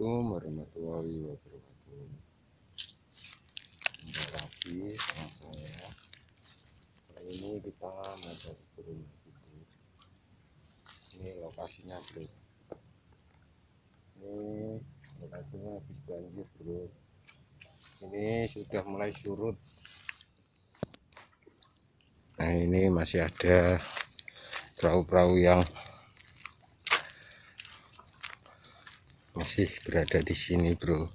Assalamualaikum warahmatullahi wabarakatuh. Kembali lagi sama saya. Kali ini kita mencari burung gitu. Ini lokasinya bro. Ini lokasinya habis banjir bro. Ini sudah mulai surut. Nah ini masih ada perahu-perahu yang masih berada di sini bro.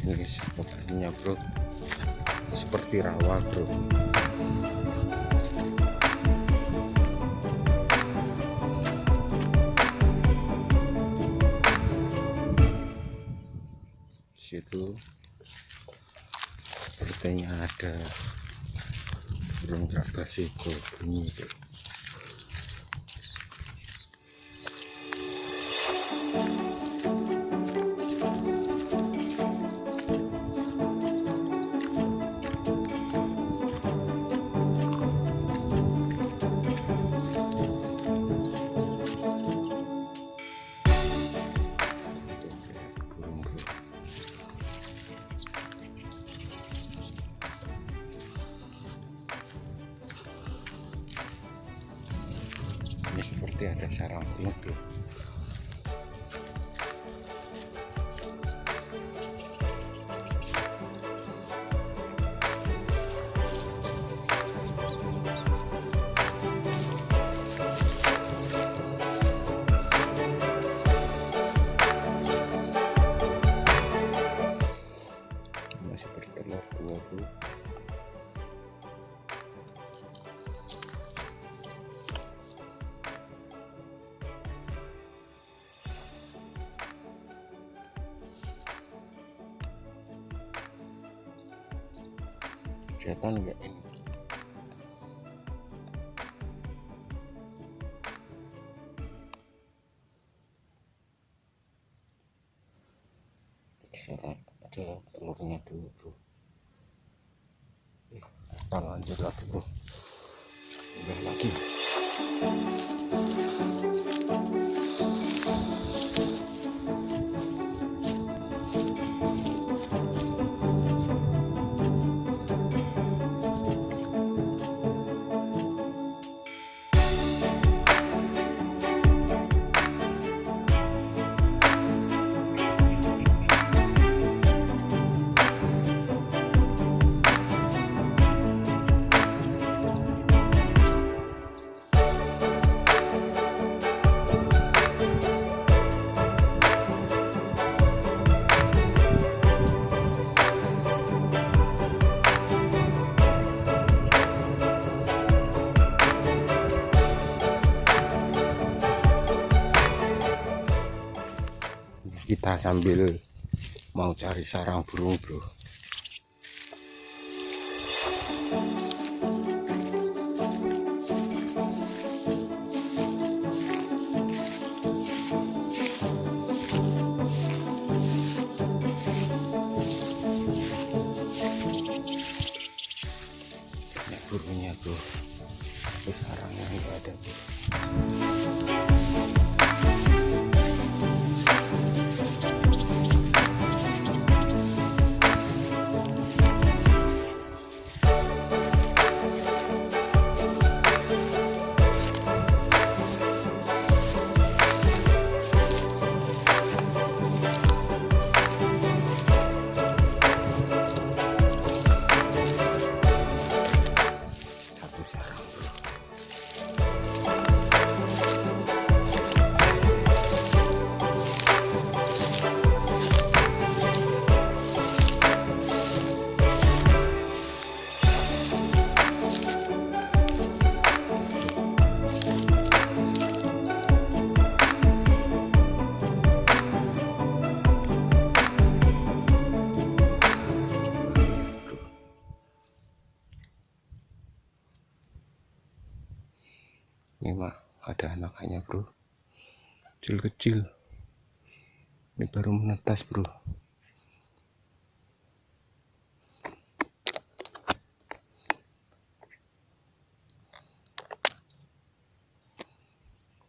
Ini lokasinya bro, seperti rawa bro. Situ sepertinya ada burung rabasiko bunyi bro. Ini seperti ada sarang burung bro. Masih bertelur dua bro. Kelihatan enggak ini? Sarang ada telurnya dulu bro. Kita lanjut lagi bro. Udah lagi. Kita sambil mau cari sarang burung bro. Ini burungnya bro, tapi sarangnya nggak ada bro. Ini mah ada anakannya bro, kecil-kecil. Ini baru menetas bro.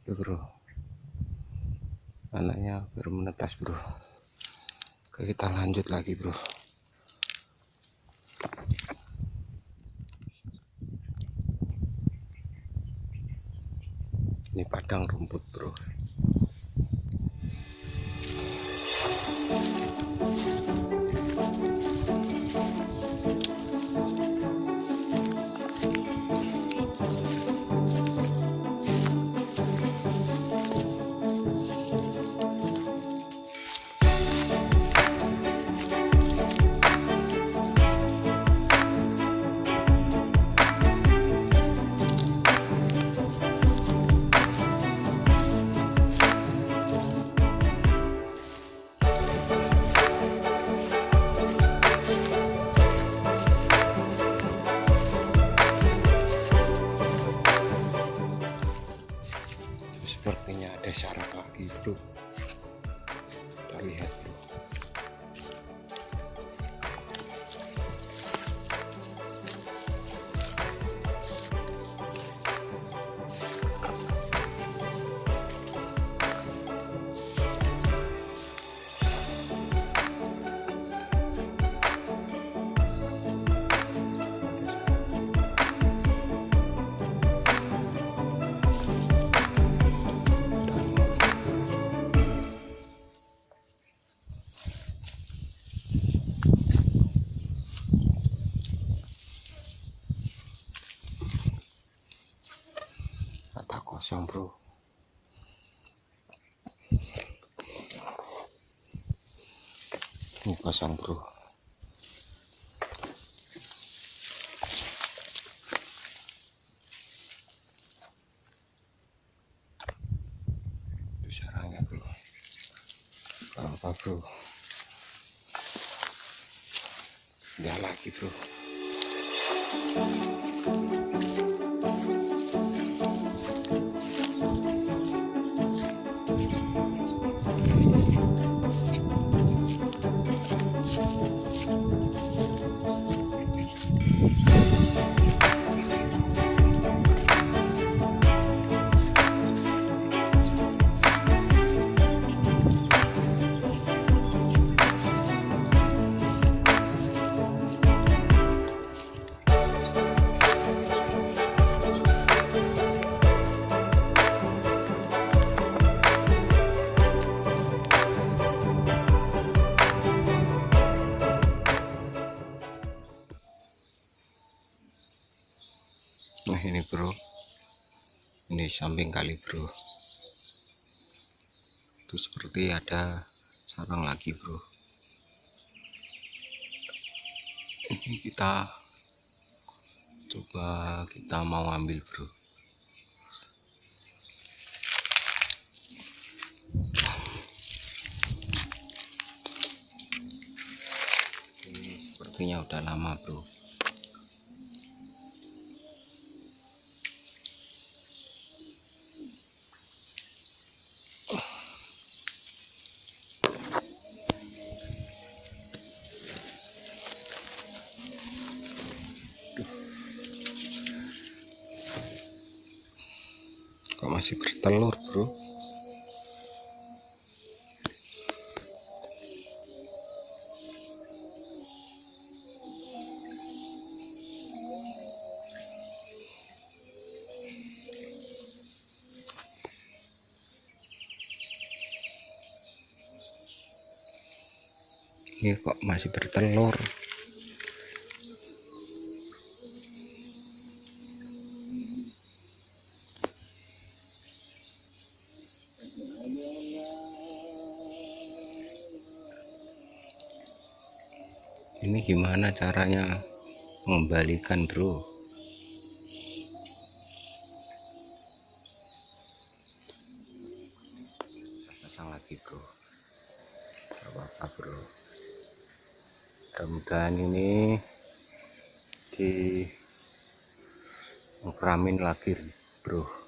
Tuh bro, anaknya baru menetas bro. Oke, kita lanjut lagi bro. Ini padang rumput bro. Sepertinya ada sarang lagi bro, kita lihat bro. Kata kosong bro. Ini kosong bro. Itu sarangnya bro. Apa bro? Udah lagi bro. Nah ini bro, ini samping kali bro. Itu seperti ada sarang lagi bro. Ini kita mau ambil bro. Ini sepertinya udah lama bro. Kok masih bertelur bro. Ini kok masih bertelur. Ini gimana caranya mengembalikan bro? Pasang lagi bro. Gak apa-apa bro. Mudah-mudahan ini di ngeramin lagi bro.